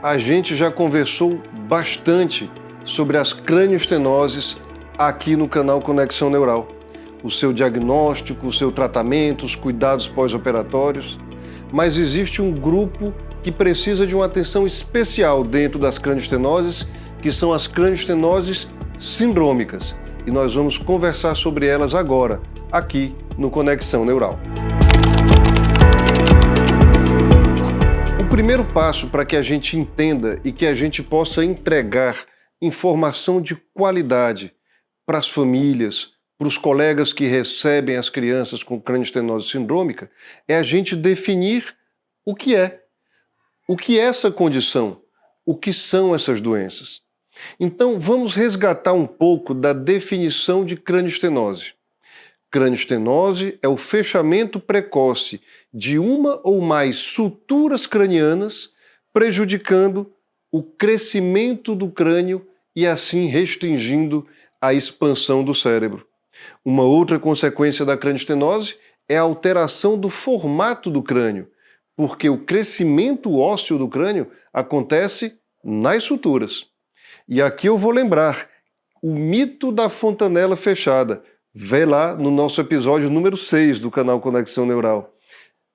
A gente já conversou bastante sobre as cranioestenoses aqui no canal Conexão Neural. O seu diagnóstico, o seu tratamento, os cuidados pós-operatórios. Mas existe um grupo que precisa de uma atenção especial dentro das cranioestenoses, que são as cranioestenoses sindrômicas. E nós vamos conversar sobre elas agora, aqui no Conexão Neural. O primeiro passo para que a gente entenda e que a gente possa entregar informação de qualidade para as famílias, para os colegas que recebem as crianças com cranioestenose sindrômica, é a gente definir o que é. O que é essa condição? O que são essas doenças? Então, vamos resgatar um pouco da definição de cranioestenose. Cranioestenose é o fechamento precoce de uma ou mais suturas cranianas, prejudicando o crescimento do crânio e assim restringindo a expansão do cérebro. Uma outra consequência da cranioestenose é a alteração do formato do crânio, porque o crescimento ósseo do crânio acontece nas suturas. E aqui eu vou lembrar o mito da fontanela fechada. Vê lá no nosso episódio número 6 do canal Conexão Neural.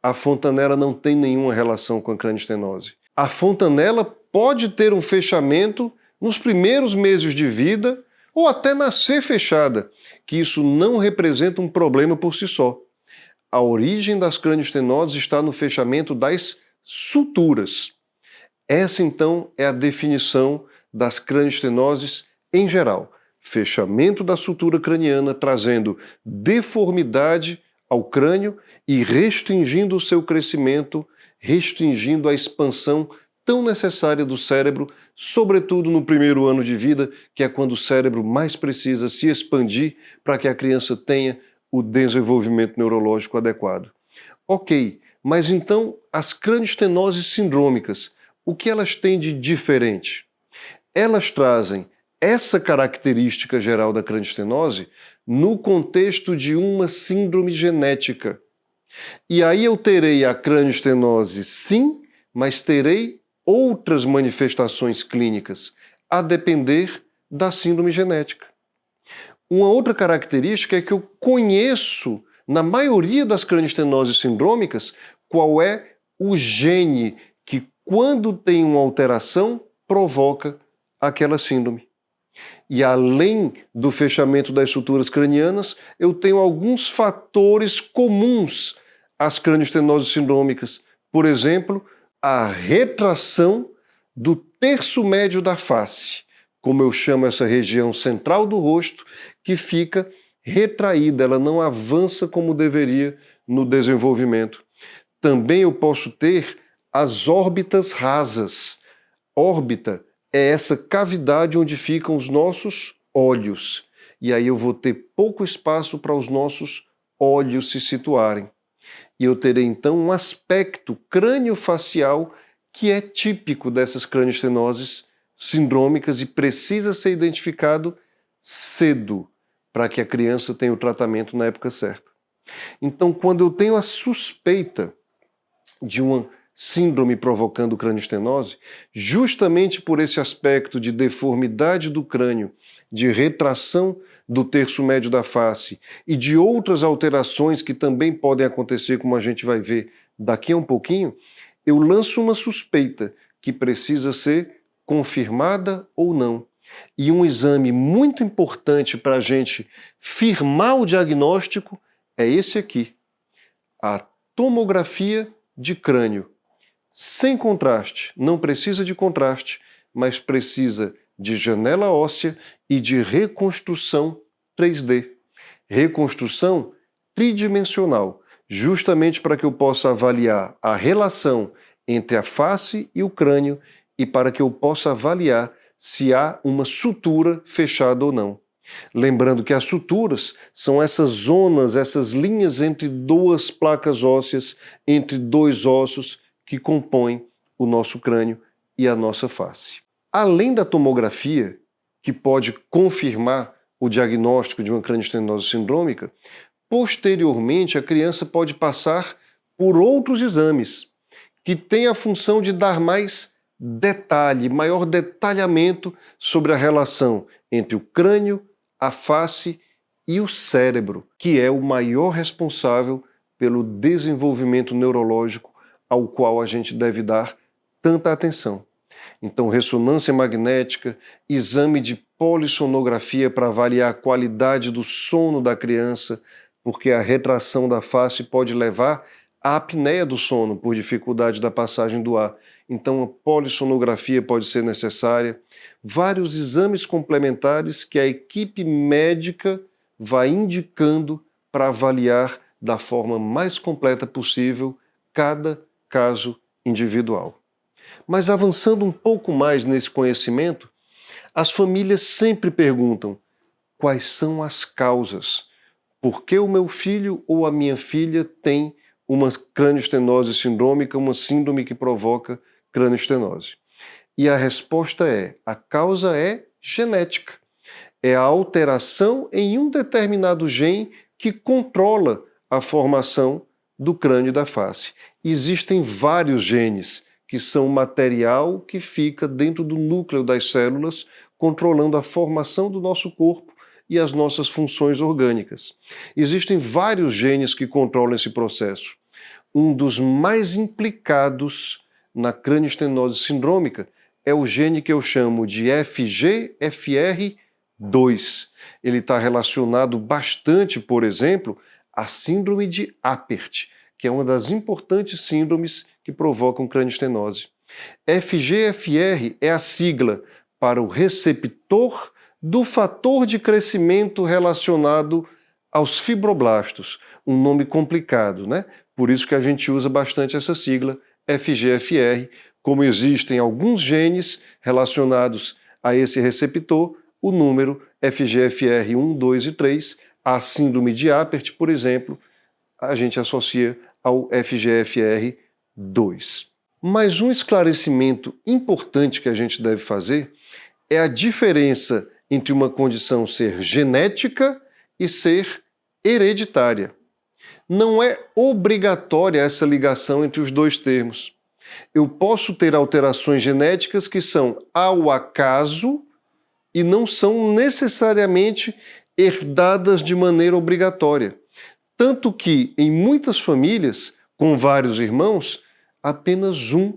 A fontanela não tem nenhuma relação com a cranioestenose. A fontanela pode ter um fechamento nos primeiros meses de vida ou até nascer fechada, que isso não representa um problema por si só. A origem das cranioestenoses está no fechamento das suturas. Essa, então, é a definição das cranioestenoses em geral. Fechamento da sutura craniana, trazendo deformidade ao crânio e restringindo o seu crescimento, restringindo a expansão tão necessária do cérebro, sobretudo no primeiro ano de vida, que é quando o cérebro mais precisa se expandir para que a criança tenha o desenvolvimento neurológico adequado. Ok, mas então as cranioestenoses sindrômicas, o que elas têm de diferente? Elas trazem essa característica geral da cranioestenose no contexto de uma síndrome genética. E aí eu terei a cranioestenose sim, mas terei outras manifestações clínicas, a depender da síndrome genética. Uma outra característica é que eu conheço, na maioria das cranioestenoses sindrômicas, qual é o gene que, quando tem uma alteração, provoca aquela síndrome. E além do fechamento das suturas cranianas, eu tenho alguns fatores comuns às cranioestenoses sindrômicas. Por exemplo, a retração do terço médio da face, como eu chamo essa região central do rosto, que fica retraída, ela não avança como deveria no desenvolvimento. Também eu posso ter as órbitas rasas. Órbita é essa cavidade onde ficam os nossos olhos. E aí eu vou ter pouco espaço para os nossos olhos se situarem. E eu terei então um aspecto crâniofacial que é típico dessas cranioestenoses sindrômicas e precisa ser identificado cedo para que a criança tenha o tratamento na época certa. Então, quando eu tenho a suspeita de uma síndrome provocando cranioestenose, justamente por esse aspecto de deformidade do crânio, de retração do terço médio da face e de outras alterações que também podem acontecer, como a gente vai ver daqui a um pouquinho, eu lanço uma suspeita que precisa ser confirmada ou não. E um exame muito importante para a gente firmar o diagnóstico é esse aqui, a tomografia de crânio. Sem contraste, não precisa de contraste, mas precisa de janela óssea e de reconstrução 3D. Reconstrução tridimensional, justamente para que eu possa avaliar a relação entre a face e o crânio e para que eu possa avaliar se há uma sutura fechada ou não. Lembrando que as suturas são essas zonas, essas linhas entre duas placas ósseas, entre dois ossos, que compõem o nosso crânio e a nossa face. Além da tomografia, que pode confirmar o diagnóstico de uma cranioestenose sindrômica, posteriormente a criança pode passar por outros exames, que têm a função de dar mais detalhe, maior detalhamento sobre a relação entre o crânio, a face e o cérebro, que é o maior responsável pelo desenvolvimento neurológico ao qual a gente deve dar tanta atenção. Então, ressonância magnética, exame de polissonografia para avaliar a qualidade do sono da criança, porque a retração da face pode levar à apneia do sono por dificuldade da passagem do ar. Então, a polissonografia pode ser necessária. Vários exames complementares que a equipe médica vai indicando para avaliar da forma mais completa possível cada caso individual. Mas avançando um pouco mais nesse conhecimento, as famílias sempre perguntam quais são as causas. Por que o meu filho ou a minha filha tem uma cranioestenose sindrômica, uma síndrome que provoca cranioestenose? E a resposta é: a causa é genética. É a alteração em um determinado gene que controla a formação do crânio e da face. Existem vários genes que são material que fica dentro do núcleo das células, controlando a formação do nosso corpo e as nossas funções orgânicas. Existem vários genes que controlam esse processo. Um dos mais implicados na cranioestenose sindrômica é o gene que eu chamo de FGFR2. Ele está relacionado bastante, por exemplo, à síndrome de Apert, que é uma das importantes síndromes que provocam cranioestenose. FGFR é a sigla para o receptor do fator de crescimento relacionado aos fibroblastos. Um nome complicado, né? Por isso que a gente usa bastante essa sigla, FGFR. Como existem alguns genes relacionados a esse receptor, o número FGFR1, 2 e 3, a síndrome de Apert, por exemplo, a gente associa ao FGFR2. Mas um esclarecimento importante que a gente deve fazer é a diferença entre uma condição ser genética e ser hereditária. Não é obrigatória essa ligação entre os dois termos. Eu posso ter alterações genéticas que são ao acaso e não são necessariamente herdadas de maneira obrigatória. Tanto que, em muitas famílias, com vários irmãos, apenas um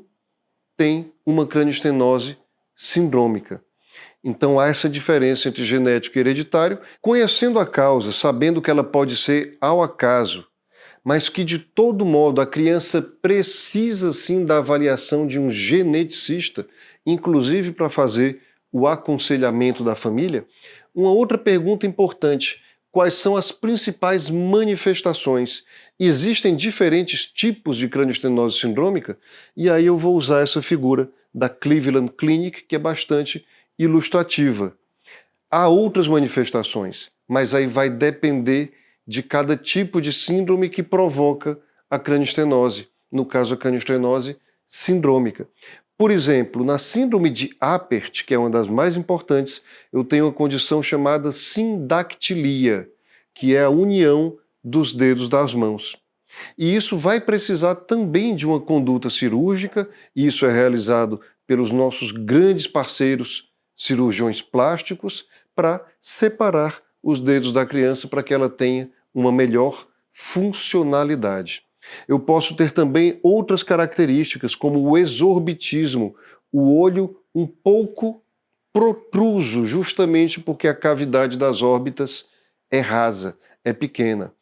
tem uma cranioestenose sindrômica. Então há essa diferença entre genético e hereditário, conhecendo a causa, sabendo que ela pode ser ao acaso, mas que de todo modo a criança precisa sim da avaliação de um geneticista, inclusive para fazer o aconselhamento da família. Uma outra pergunta importante: quais são as principais manifestações? Existem diferentes tipos de cranioestenose sindrômica? E aí eu vou usar essa figura da Cleveland Clinic, que é bastante ilustrativa. Há outras manifestações, mas aí vai depender de cada tipo de síndrome que provoca a cranioestenose, no caso a cranioestenose sindrômica. Por exemplo, na síndrome de Apert, que é uma das mais importantes, eu tenho uma condição chamada sindactilia, que é a união dos dedos das mãos. E isso vai precisar também de uma conduta cirúrgica, e isso é realizado pelos nossos grandes parceiros cirurgiões plásticos, para separar os dedos da criança para que ela tenha uma melhor funcionalidade. Eu posso ter também outras características, como o exorbitismo, o olho um pouco protruso, justamente porque a cavidade das órbitas é rasa, é pequena.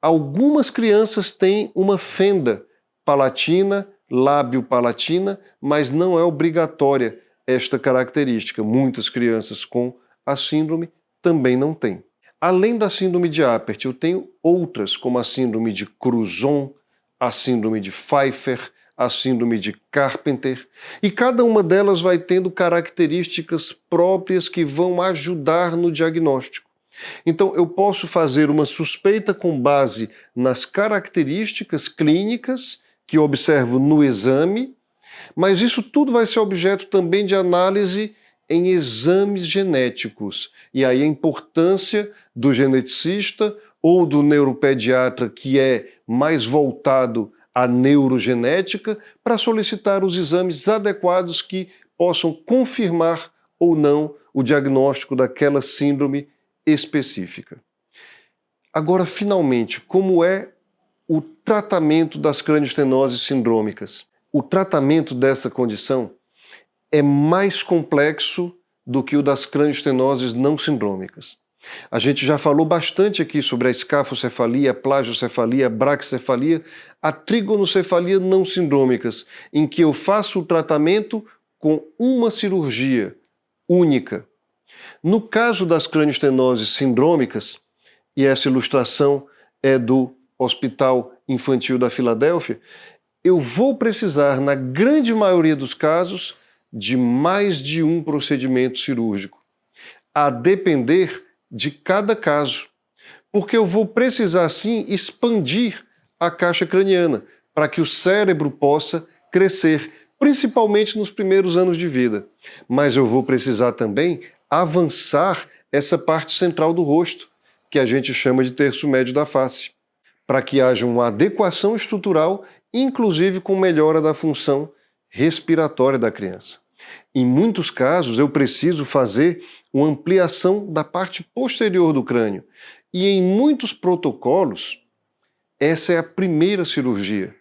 Algumas crianças têm uma fenda palatina, lábio-palatina, mas não é obrigatória esta característica. Muitas crianças com a síndrome também não têm. Além da síndrome de Apert, eu tenho outras, como a síndrome de Cruzon, a síndrome de Pfeiffer, a síndrome de Carpenter, e cada uma delas vai tendo características próprias que vão ajudar no diagnóstico. Então, eu posso fazer uma suspeita com base nas características clínicas que observo no exame, mas isso tudo vai ser objeto também de análise em exames genéticos. E aí a importância do geneticista ou do neuropediatra, que é mais voltado a neurogenética para solicitar os exames adequados que possam confirmar ou não o diagnóstico daquela síndrome específica. Agora, finalmente, como é o tratamento das cranioestenoses sindrômicas? O tratamento dessa condição é mais complexo do que o das cranioestenoses não sindrômicas. A gente já falou bastante aqui sobre a escafocefalia, a plagiocefalia, a braquicefalia, a trigonocefalia não sindrômicas, em que eu faço o tratamento com uma cirurgia única. No caso das cranioestenoses sindrômicas, e essa ilustração é do Hospital Infantil da Filadélfia, eu vou precisar, na grande maioria dos casos, de mais de um procedimento cirúrgico, a depender de cada caso, porque eu vou precisar sim expandir a caixa craniana para que o cérebro possa crescer, principalmente nos primeiros anos de vida. Mas eu vou precisar também avançar essa parte central do rosto, que a gente chama de terço médio da face, para que haja uma adequação estrutural, inclusive com melhora da função respiratória da criança. Em muitos casos, eu preciso fazer uma ampliação da parte posterior do crânio. E em muitos protocolos, essa é a primeira cirurgia,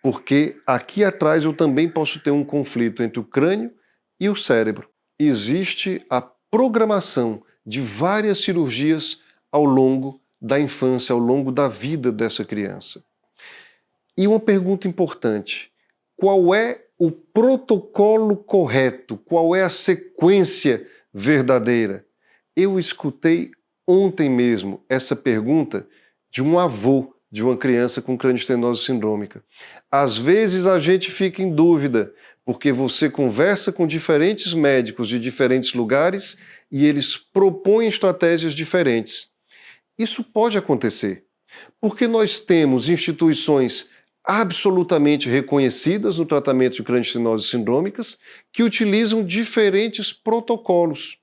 porque aqui atrás eu também posso ter um conflito entre o crânio e o cérebro. Existe a programação de várias cirurgias ao longo da infância, ao longo da vida dessa criança. E uma pergunta importante: qual é o protocolo correto? Qual é a sequência verdadeira? Eu escutei ontem mesmo essa pergunta de um avô de uma criança com cranioestenose sindrômica. Às vezes a gente fica em dúvida, porque você conversa com diferentes médicos de diferentes lugares e eles propõem estratégias diferentes. Isso pode acontecer, porque nós temos instituições absolutamente reconhecidas no tratamento de cranioestenoses sindrômicas que utilizam diferentes protocolos.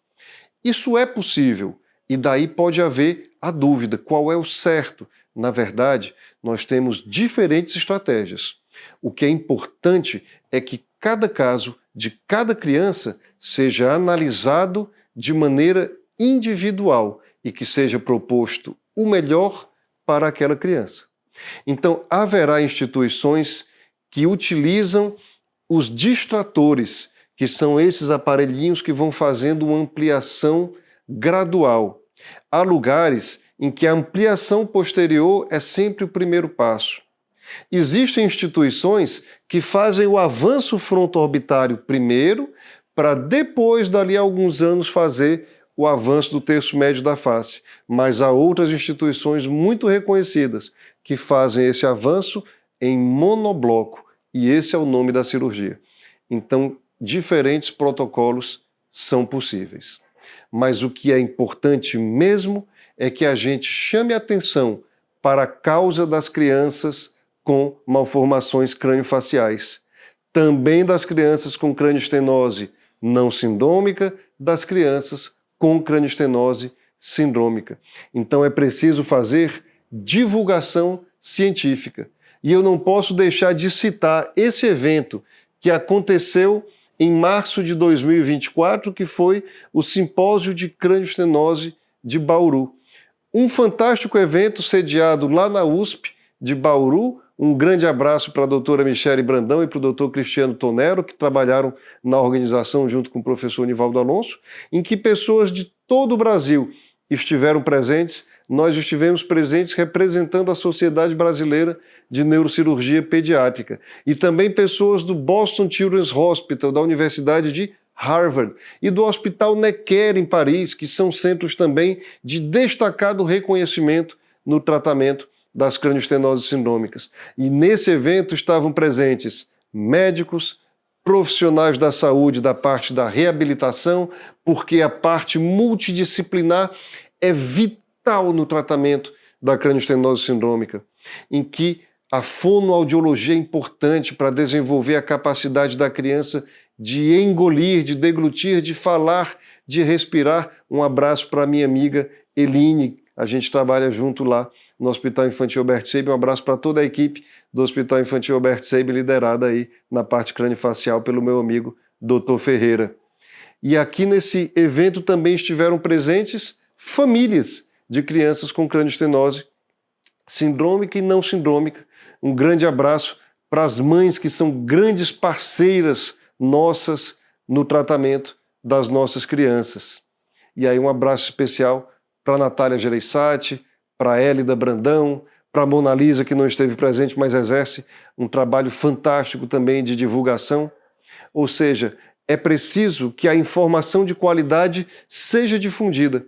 Isso é possível, e daí pode haver a dúvida: qual é o certo? Na verdade, nós temos diferentes estratégias. O que é importante é que cada caso de cada criança seja analisado de maneira individual e que seja proposto o melhor para aquela criança. Então, haverá instituições que utilizam os distratores, que são esses aparelhinhos que vão fazendo uma ampliação gradual. Há lugares em que a ampliação posterior é sempre o primeiro passo. Existem instituições que fazem o avanço fronto-orbitário primeiro, para depois, dali a alguns anos, fazer o avanço do terço médio da face. Mas há outras instituições muito reconhecidas que fazem esse avanço em monobloco, e esse é o nome da cirurgia. Então, diferentes protocolos são possíveis. Mas o que é importante mesmo é que a gente chame atenção para a causa das crianças com malformações craniofaciais, também das crianças com cranioestenose não sindrômica, das crianças com cranioestenose sindrômica. Então é preciso fazer divulgação científica. E eu não posso deixar de citar esse evento que aconteceu em março de 2024, que foi o Simpósio de Cranioestenose de Bauru. Um fantástico evento sediado lá na USP de Bauru. Um grande abraço para a doutora Michele Brandão e para o doutor Cristiano Tonero, que trabalharam na organização junto com o professor Nivaldo Alonso, em que pessoas de todo o Brasil estiveram presentes. Nós estivemos presentes representando a Sociedade Brasileira de Neurocirurgia Pediátrica e também pessoas do Boston Children's Hospital, da Universidade de Harvard e do Hospital Necker em Paris, que são centros também de destacado reconhecimento no tratamento das cranioestenoses sindrômicas. E nesse evento estavam presentes médicos, profissionais da saúde da parte da reabilitação, porque a parte multidisciplinar é vital no tratamento da cranioestenose sindrômica, em que a fonoaudiologia é importante para desenvolver a capacidade da criança de engolir, de deglutir, de falar, de respirar. Um abraço para a minha amiga Eline, a gente trabalha junto lá no Hospital Infantil Albert Sabin. Um abraço para toda a equipe do Hospital Infantil Albert Sabin, liderada aí na parte craniofacial pelo meu amigo Dr. Ferreira. E aqui nesse evento também estiveram presentes famílias de crianças com cranioestenose sindrômica e não sindrômica. Um grande abraço para as mães que são grandes parceiras nossas no tratamento das nossas crianças. E aí um abraço especial para a Natália Gereissati, para a Hélida Brandão, para a Mona Lisa, que não esteve presente, mas exerce um trabalho fantástico também de divulgação. Ou seja, é preciso que a informação de qualidade seja difundida,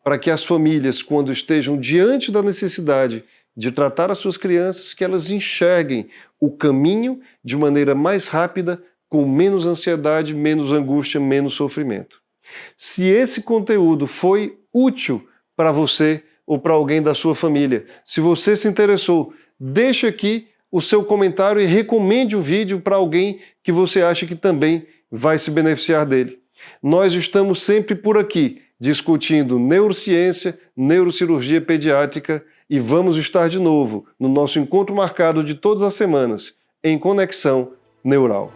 para que as famílias, quando estejam diante da necessidade de tratar as suas crianças, que elas enxerguem o caminho de maneira mais rápida, com menos ansiedade, menos angústia, menos sofrimento. Se esse conteúdo foi útil para você ou para alguém da sua família, se você se interessou, deixe aqui o seu comentário e recomende o vídeo para alguém que você acha que também vai se beneficiar dele. Nós estamos sempre por aqui discutindo neurociência, neurocirurgia pediátrica e vamos estar de novo no nosso encontro marcado de todas as semanas em Conexão Neural.